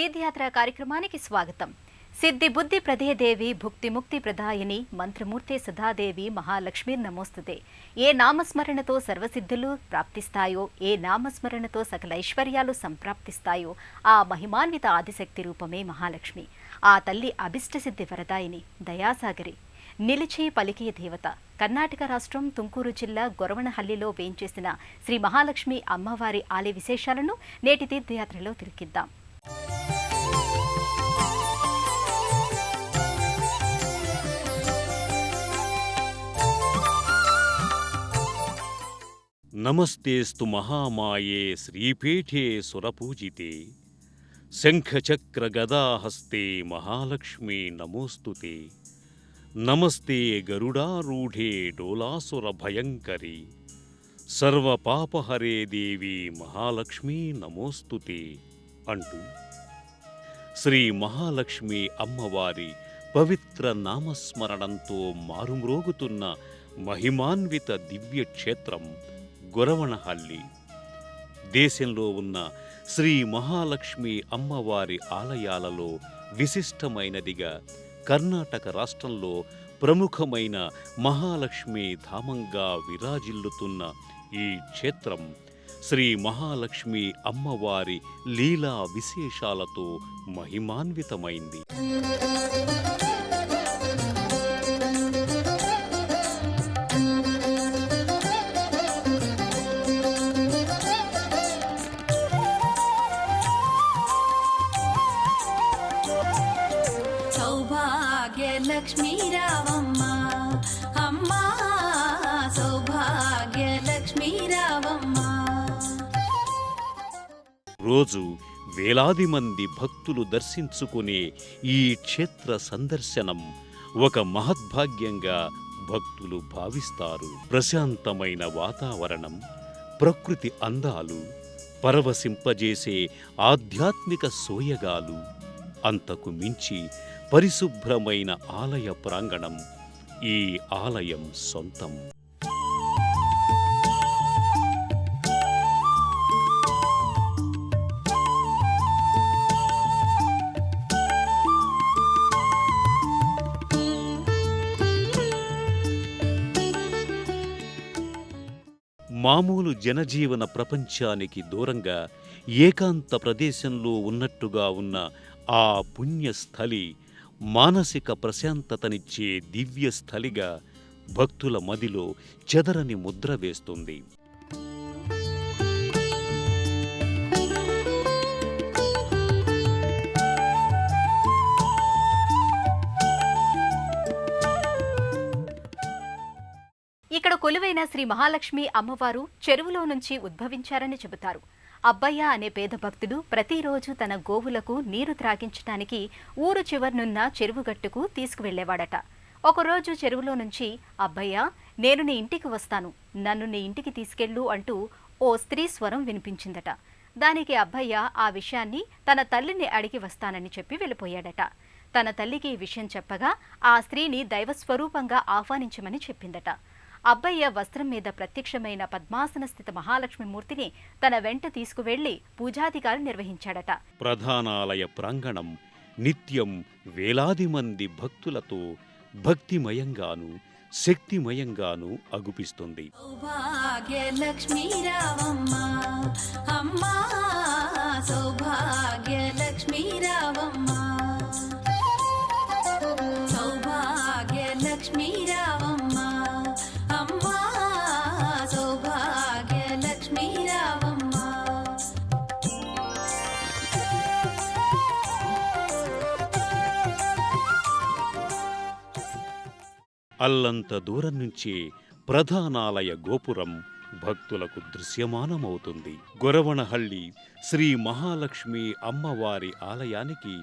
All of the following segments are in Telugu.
తీర్థయాత్ర కార్యక్రమానికి స్వాగతం. సిద్ధి బుద్ధి ప్రదేదేవి భుక్తి ముక్తి ప్రదాయిని మంత్రమూర్తే సదాదేవి మహాలక్ష్మి నమోస్తుతే. ఏ నామస్మరణతో సర్వసిద్ధులు ప్రాప్తిస్తాయో, ఏ నామస్మరణతో సకల ఐశ్వర్యాలు సంప్రాప్తిస్తాయో ఆ మహిమాన్విత ఆదిశక్తి రూపమే మహాలక్ష్మి. ఆ తల్లి అభిష్టసిద్ధి వరదాయిని, దయాసాగరి, నిలిచి పలికే దేవత. కర్ణాటక రాష్ట్రం తుంకూరు జిల్లా గొరవనహల్లిలో వేంచేసిన శ్రీ మహాలక్ష్మి అమ్మవారి ఆలయ విశేషాలను నేటి తీర్థయాత్రలో తిరిగిద్దాం. నమస్తేస్తు మహామాయే శ్రీపీఠే సురపూజితే శంఖచక్ర గదాహస్తే మహాలక్ష్మీ నమోస్తుతే. నమస్తే గరుడారూఢే డోలాసుర భయంకరి సర్వపాపహరే దేవి మహాలక్ష్మీ నమోస్తుతే అంటూ శ్రీ మహాలక్ష్మి అమ్మవారి పవిత్ర నామస్మరణంతో మారుమ్రోగుతున్న మహిమాన్విత దివ్యక్షేత్రం గొరవనహల్లి. దేశంలో ఉన్న శ్రీ మహాలక్ష్మి అమ్మవారి ఆలయాలలో విశిష్టమైనదిగా కర్ణాటక రాష్ట్రంలో ప్రముఖమైన మహాలక్ష్మి ధామంగా విరాజిల్లుతున్న ఈ క్షేత్రం శ్రీ మహాలక్ష్మి అమ్మవారి లీలా విశేషాలతో మహిమాన్వితమైంది. లక్ష్మీ రావమ్మ అమ్మ, సౌభాగ్య లక్ష్మీ రావమ్మ. రోజు వేలాది మంది భక్తులు దర్శించుకునే ఈ క్షేత్ర సందర్శనం ఒక మహద్భాగ్యంగా భక్తులు భావిస్తారు. ప్రశాంతమైన వాతావరణం, ప్రకృతి అందాలు, పరవశింపజేసే ఆధ్యాత్మిక సోయగాలు, అంతకు మించి పరిశుభ్రమైన ఆలయ ప్రాంగణం ఈ ఆలయం సొంతం. మామూలు జనజీవన ప్రపంచానికి దూరంగా ఏకాంత ప్రదేశంలో ఉన్నట్టుగా ఉన్న ఆ పుణ్యస్థలి మానసిక ప్రశాంతతనిచ్చే దివ్యస్థలిగా భక్తుల మదిలో చెదరని ముద్ర వేస్తుంది. ఇక్కడ కొలువైన శ్రీ మహాలక్ష్మి అమ్మవారు చెరువులో నుంచి ఉద్భవించారని చెబుతారు. అబ్బయ్య అనే పేద భక్తుడు ప్రతిరోజు తన గోవులకు నీరు త్రాగించడానికి ఊరు చివర్నున్న చెరువుగట్టుకు తీసుకువెళ్లేవాడట. ఒకరోజు చెరువులో నుంచి, అబ్బయ్య, నేను నీ ఇంటికి వస్తాను, నన్ను నీ ఇంటికి తీసుకెళ్ళు అంటూ ఓ స్త్రీ స్వరం వినిపించిందట. దానికి అబ్బయ్య ఆ విషయాన్ని తన తల్లిని అడిగి వస్తానని చెప్పి వెళ్ళిపోయాడట. తన తల్లికి ఈ విషయం చెప్పగా ఆ స్త్రీని దైవస్వరూపంగా ఆహ్వానించమని చెప్పిందట. అబ్బయ్య వస్త్రం మీద ప్రత్యక్షమైన పద్మాసన స్థిత మహాలక్ష్మి మూర్తిని తన వెంట తీసుకువెళ్లి పూజాధికారులు నిర్వహించాడట. ప్రధానాలయ ప్రాంగణం నిత్యం వేలాది మంది భక్తులతో భక్తిమయంగాను శక్తిమయంగాను అగుపిస్తుంది. సౌభాగ్యలక్ష్మీ రావమ్మ అమ్మ, సౌభాగ్యలక్ష్మీ రావమ్మ, సౌభాగ్యలక్ష్మీ రావమ్మ అమ్మ, సౌభాగ్యలక్ష్మీ రావమ్మ. అల్లంత దూరం నుంచే ప్రధానాలయ గోపురం భక్తులకు దృశ్యమానమవుతుంది. గొరవనహల్లి శ్రీ మహాలక్ష్మి అమ్మవారి ఆలయానికి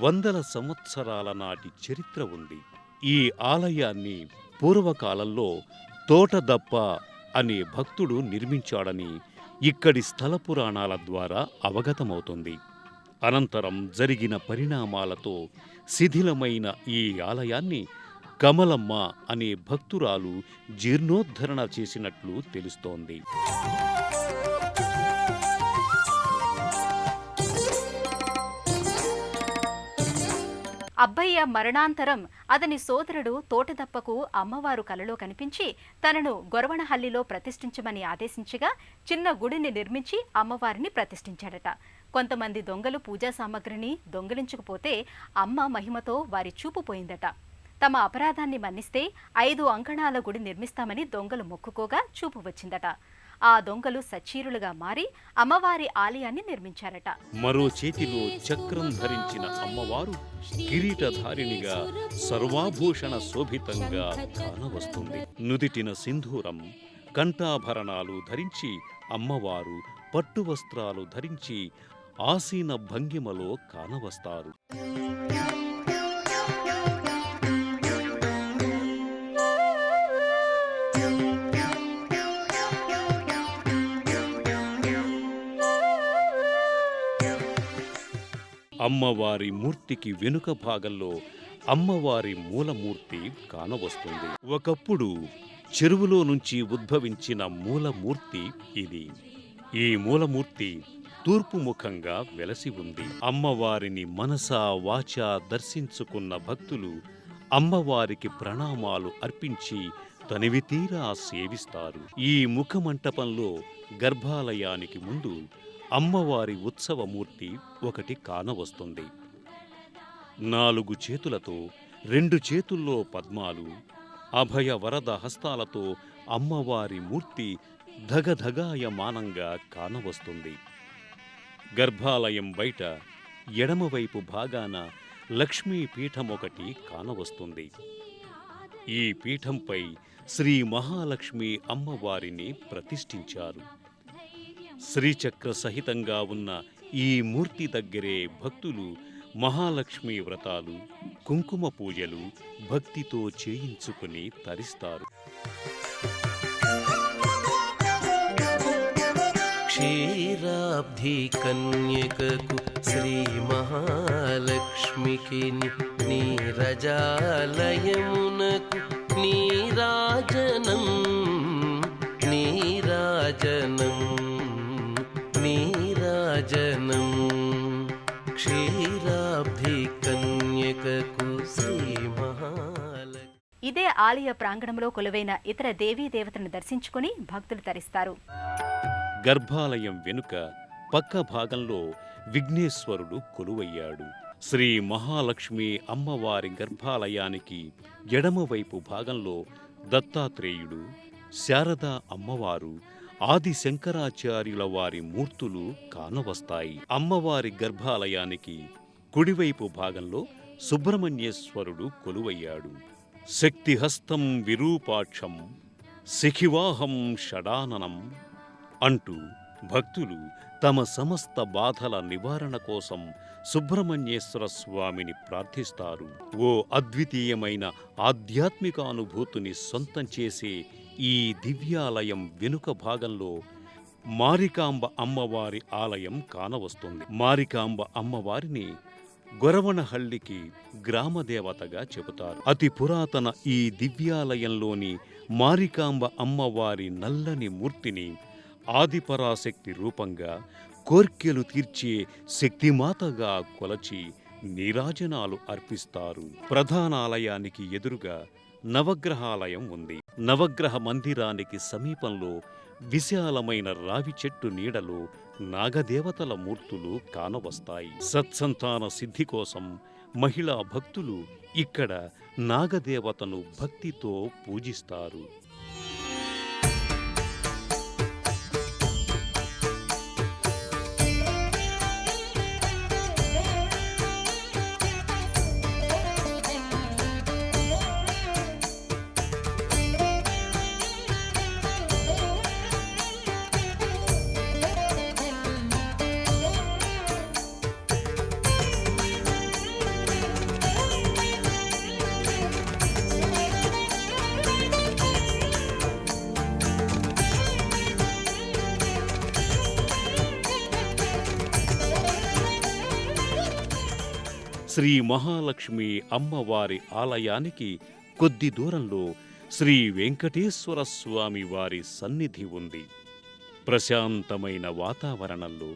వందల సంవత్సరాల నాటి చరిత్ర ఉంది. ఈ ఆలయాన్ని పూర్వకాలంలో తోటదప్ప అనే భక్తుడు నిర్మించాడని ఇక్కడి స్థల పురాణాల ద్వారా అవగతమవుతుంది. అనంతరం జరిగిన పరిణామాలతో శిథిలమైన ఈ ఆలయాన్ని కమలమ్మ అనే భక్తురాలు జీర్ణోద్ధరణ చేసినట్లు తెలుస్తోంది. అబ్బయ్య మరణాంతరం అతని సోదరుడు తోటదప్పకు అమ్మవారు కలలో కనిపించి తనను గొరవణహల్లిలో ప్రతిష్ఠించమని ఆదేశించగా చిన్న గుడిని నిర్మించి అమ్మవారిని ప్రతిష్ఠించాడట. కొంతమంది దొంగలు పూజా సామగ్రిని దొంగిలించకపోతే అమ్మ మహిమతో వారి చూపు పోయిందట. తమ అపరాధాన్ని మన్నిస్తే 5 అంకణాల గుడి నిర్మిస్తామని దొంగలు మొక్కుకోగా చూపు వచ్చిందట. ఆ దొంగలు సచ్చీరులుగా మారి అమ్మవారి ఆలయాన్ని నిర్మించారట. మరో చేతిలో చక్రం ధరించిన అమ్మవారు కిరీటధారిణిగా సర్వాభూషణ శోభితంగా కానవస్తుంది. నుదిటిన సింధూరం, కంఠాభరణాలు ధరించి అమ్మవారు పట్టు వస్త్రాలు ధరించి ఆసీన భంగిమలో కానవస్తారు. అమ్మవారి మూర్తికి వెనుక భాగంలో అమ్మవారి మూలమూర్తి కానవస్తుంది. ఒకప్పుడు చెరువులో నుంచి ఉద్భవించిన మూలమూర్తి ఇది. ఈ మూలమూర్తి తూర్పు ముఖంగా వెలసి ఉంది. అమ్మవారిని మనసా వాచా దర్శించుకున్న భక్తులు అమ్మవారికి ప్రణామాలు అర్పించి తనివితీరా సేవిస్తారు. ఈ ముఖమంటపంలో గర్భాలయానికి ముందు అమ్మవారి ఉత్సవమూర్తి ఒకటి కానవస్తుంది. 4 చేతులతో 2 చేతుల్లో పద్మాలు, అభయ వరద హస్తాలతో అమ్మవారి మూర్తి ధగధగాయమానంగా కానవస్తుంది. గర్భాలయం బయట ఎడమవైపు భాగాన లక్ష్మీ పీఠం ఒకటి కానవస్తుంది. ఈ పీఠంపై శ్రీ మహాలక్ష్మి అమ్మవారిని ప్రతిష్ఠించారు. శ్రీచక్ర సహితంగా ఉన్న ఈ మూర్తి దగ్గరే భక్తులు మహాలక్ష్మి వ్రతాలు, కుంకుమ పూజలు భక్తితో చేయించుకుని తరిస్తారు. క్షీరాబ్ధి కన్యకకు శ్రీ మహాలక్ష్మికి నీరజాలయమునకు నీరాజనం నీరాజనం నీరాజనం. క్షీరాబ్ధి కన్యకకు శ్రీ మహాలక్ష్మి. ఇదే ఆలయ ప్రాంగణంలో కొలువైన ఇతర దేవీ దేవతలను దర్శించుకుని భక్తులు తరిస్తారు. గర్భాలయం వెనుక పక్క భాగంలో విఘ్నేశ్వరుడు కొలువయ్యాడు. శ్రీ మహాలక్ష్మి అమ్మవారి గర్భాలయానికి ఎడమవైపు భాగంలో దత్తాత్రేయుడు, శారదా అమ్మవారు, ఆది శంకరాచార్యుల వారి మూర్తులు కానవస్తాయి. అమ్మవారి గర్భాలయానికి కుడివైపు భాగంలో సుబ్రహ్మణ్యేశ్వరుడు కొలువయ్యాడు. శక్తిహస్తం విరూపాక్షం శిఖివాహం షడాననం అంటూ భక్తులు తమ సమస్త బాధల నివారణ కోసం సుబ్రహ్మణ్యేశ్వర స్వామిని ప్రార్థిస్తారు. ఓ అద్వితీయమైన ఆధ్యాత్మిక అనుభూతిని సొంతం చేసే ఈ దివ్యాలయం వెనుక భాగంలో మారికాంబ అమ్మవారి ఆలయం కానవస్తుంది. మారికాంబ అమ్మవారిని గొరవణహల్లికి గ్రామదేవతగా చెబుతారు. అతి పురాతన ఈ దివ్యాలయంలోని మారికాంబ అమ్మవారి నల్లని మూర్తిని ఆదిపరాశక్తి రూపంగా, కోర్కెలు తీర్చే శక్తిమాతగా కొలచి నీరాజనాలు అర్పిస్తారు. ప్రధానాలయానికి ఎదురుగా నవగ్రహాలయం ఉంది. నవగ్రహ మందిరానికి సమీపంలో విశాలమైన రావి చెట్టు నీడలో నాగదేవతల మూర్తులు కానవస్తాయి. సత్సంతాన సిద్ధి కోసం మహిళా భక్తులు ఇక్కడ నాగదేవతను భక్తితో పూజిస్తారు. శ్రీ మహాలక్ష్మి అమ్మవారి ఆలయానికి కొద్ది దూరంలో శ్రీ వెంకటేశ్వర స్వామి వారి సన్నిధి ఉంది. ప్రశాంతమైన వాతావరణంలో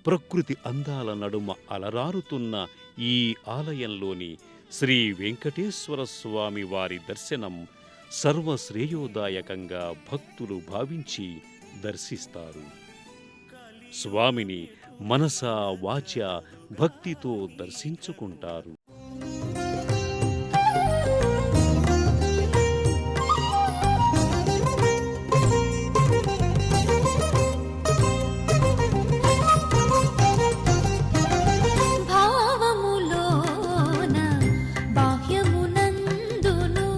ప్రకృతి అందాల నడుమ అలరారుతున్న ఈ ఆలయంలోని శ్రీ వెంకటేశ్వర స్వామి వారి దర్శనం సర్వశ్రేయోదాయకంగా భక్తులు భావించి దర్శిస్తారు. స్వామిని మనసా వాచా భక్తితో దర్శించుకుంటారు. భావములోన బాహ్యమునందును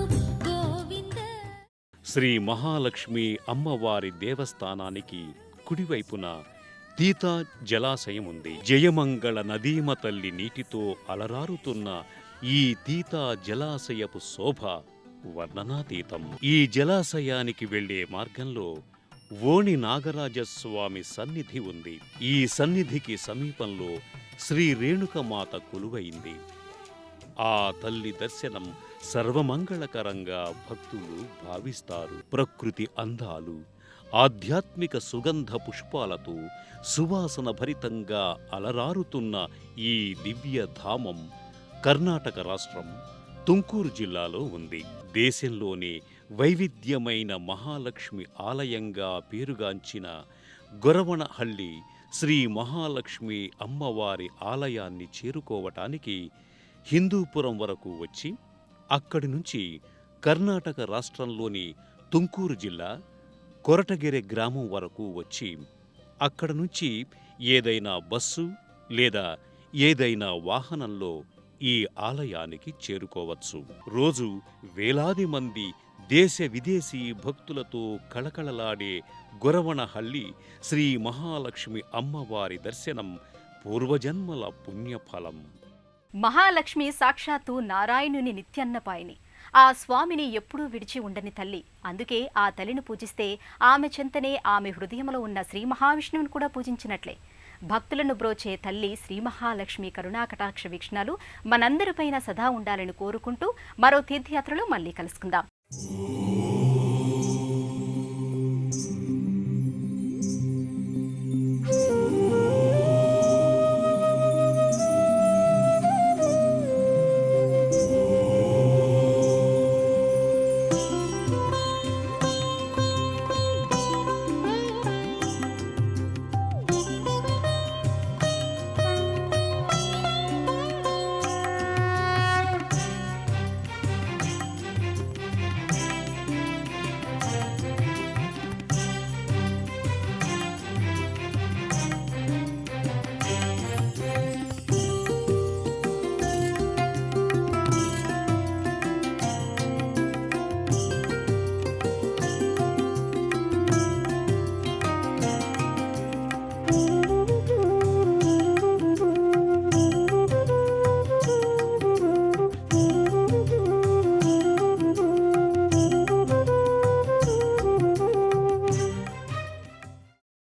గోవింద. శ్రీ మహాలక్ష్మి అమ్మవారి దేవస్థానానికి కుడివైపున తీతా జలాశయం ఉంది. జయమంగళ నదీమ తల్లి నీటితో అలరారుతున్న ఈ తీతా జలాశయపు శోభ వర్ణనాతీతం. ఈ జలాశయానికి వెళ్లే మార్గంలో ఓణి నాగరాజస్వామి సన్నిధి ఉంది. ఈ సన్నిధికి సమీపంలో శ్రీ రేణుకమాత కొలువైంది. ఆ తల్లి దర్శనం సర్వమంగళకరంగా భక్తులు భావిస్తారు. ప్రకృతి అందాలు, ఆధ్యాత్మిక సుగంధ పుష్పాలతో సువాసన భరితంగా అలరారుతున్న ఈ దివ్యధామం కర్ణాటక రాష్ట్రం తుంకూరు జిల్లాలో ఉంది. దేశంలోనే వైవిధ్యమైన మహాలక్ష్మి ఆలయంగా పేరుగాంచిన గొరవణహళ్లి శ్రీ మహాలక్ష్మి అమ్మవారి ఆలయాన్ని చేరుకోవటానికి హిందూపురం వరకు వచ్చి అక్కడి నుంచి కర్ణాటక రాష్ట్రంలోని తుంకూరు జిల్లా కొరటగెరె గ్రామం వరకు వచ్చి అక్కడ నుంచి ఏదైనా బస్సు లేదా ఏదైనా వాహనంలో ఈ ఆలయానికి చేరుకోవచ్చు. రోజు వేలాది మంది దేశ విదేశీ భక్తులతో కళకళలాడే గొరవణహళ్లి శ్రీ మహాలక్ష్మి అమ్మవారి దర్శనం పూర్వజన్మల పుణ్యఫలం. మహాలక్ష్మి సాక్షాత్తు నారాయణుని నిత్యన్నపాయిని. ఆ స్వామిని ఎప్పుడూ విడిచి ఉండని తల్లి. అందుకే ఆ తల్లిని పూజిస్తే ఆమె చెంతనే ఆమె హృదయంలో ఉన్న శ్రీ మహావిష్ణువుని కూడా పూజించినట్లే. భక్తులను బ్రోచే తల్లి శ్రీ మహాలక్ష్మి కరుణాకటాక్ష వీక్షణాలు మనందరిపైన సదా ఉండాలని కోరుకుంటూ మరో తీర్థయాత్రలో మళ్ళీ కలుసుకుందాం.